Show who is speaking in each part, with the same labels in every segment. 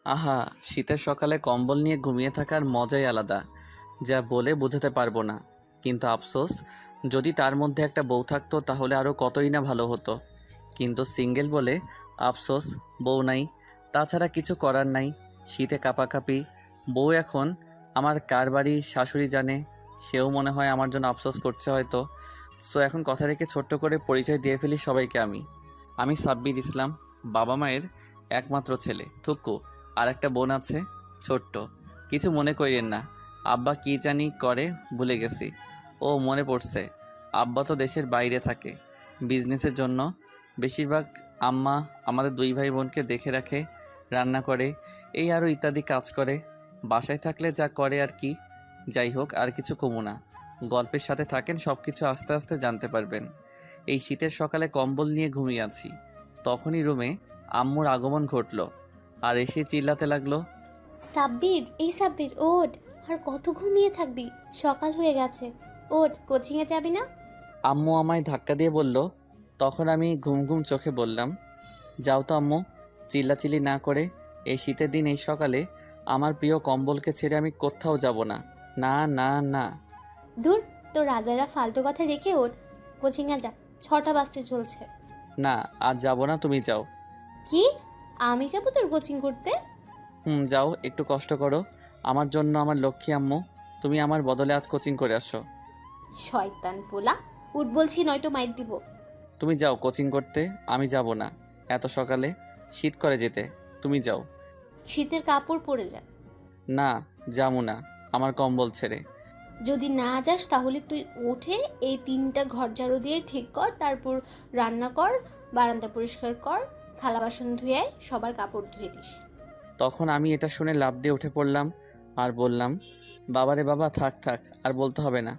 Speaker 1: আহা, শীতের সকালে কম্বল নিয়ে ঘুমিয়ে থাকার মজাই আলাদা, যা বলে বোঝাতে পারবো না। কিন্তু আফসোস, যদি তার মধ্যে একটা বউ থাকতো তাহলে আরও কতই না ভালো হতো। কিন্তু সিঙ্গেল বলে আফসোস, বউ নাই। তাছাড়া কিছু করার নাই। শীতে কাঁপাকাঁপি। বউ এখন আমার কার বাড়ি শাশুড়ি জানে। সেও মনে হয় আমার জন্য আফসোস করছে হয়তো। সো এখন কথা রেখে ছোট্ট করে পরিচয় দিয়ে ফেলি সবাইকে। আমি সাব্বির ইসলাম, বাবা মায়ের একমাত্র ছেলে থুক্কু। আর একটা বোন আছে, ছোট্ট। কিছু মনে করিয়েন না, আব্বা কি জানি করে ভুলে গেছি। ও মনে পড়ছে, আব্বা তো দেশের বাইরে থাকে বিজনেসের জন্য। বেশিরভাগ আম্মা আমাদের দুই ভাই বোনকে দেখে রাখে, রান্না করে, এই আরও ইত্যাদি কাজ করে। বাসায় থাকলে যা করে আর কি। যাই হোক, আর কিছু কমু না। গল্পের সাথে থাকেন, সব কিছু আস্তে আস্তে জানতে পারবেন। এই শীতের সকালে কম্বল নিয়ে ঘুমিয়ে আছি, তখনই রুমে আম্মুর আগমন ঘটল। আর এসে চিল্লাতে লাগলো,
Speaker 2: সাব্বির, এই সাব্বির ওঠ। আর কত ঘুমিয়ে থাকবি? সকাল হয়ে গেছে। ওঠ, কোচিংয়ে যাবি না?
Speaker 1: আম্মু আমায় ধাক্কা দিয়ে বলল। তখন আমি ঘুম ঘুম চোখে বললাম, যাও তো আম্মু। চিল্লাচিল্লি না করে। এই শীতের দিন এই সকালে আমার প্রিয় কম্বলকে ছেড়ে আমি কোথাও যাব না। না, না, না।
Speaker 2: ধুর, তোর রাজারা ফালতু কথা রেখে ওঠ, কোচিংয়ে যা। 6টা বাজতে চলছে।
Speaker 1: না, আজ যাব না, তুমি যাও।
Speaker 2: কি? আমি যাবো তোর কোচিং করতে?
Speaker 1: যাও, একটু কষ্ট করো আমার জন্য, আমার লক্ষ্মী আম্মু। তুমি আমার বদলে আজ কোচিং করে আসো।
Speaker 2: শয়তান পোলা, উঠ বলছি, নয়তো মাইর দিব।
Speaker 1: তুমি যাও কোচিং করতে, আমি যাব না। এত সকালে শীত করে যেতে। তুমি যাও।
Speaker 2: শীতের কাপড় পরে যা।
Speaker 1: না, যাবো না, আমার কম্বল ছেড়ে।
Speaker 2: যদি না যাস তাহলে তুই উঠে এই 3টা ঘর ঝাড়ু দিয়ে ঠিক কর, তারপর রান্না কর, বারান্দা পরিষ্কার কর, থালা বাসন ধুয়ে আয়, সবার কাপড় ধুয়ে দিস।
Speaker 1: তখন আমি এটা শুনে লাফ দিয়ে উঠে পড়লাম আর বললাম, বাবারে বাবা, থাক থাক, আর বলতে হবে না।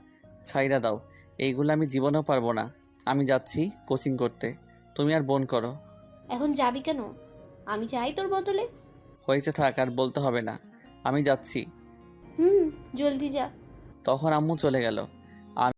Speaker 1: ছাইড়া দাও, এইগুলো আমি জীবনেও পারবো না। আমি যাচ্ছি কোচিং করতে, তুমি আর বোন করো।
Speaker 2: এখন যাবি কেন? আমি যাই তোর বদলে।
Speaker 1: হয়েছে, থাক, আর বলতে হবে না। আমি যাচ্ছি।
Speaker 2: হুম, জলদি যা।
Speaker 1: তখন আম্মু চলে গেল।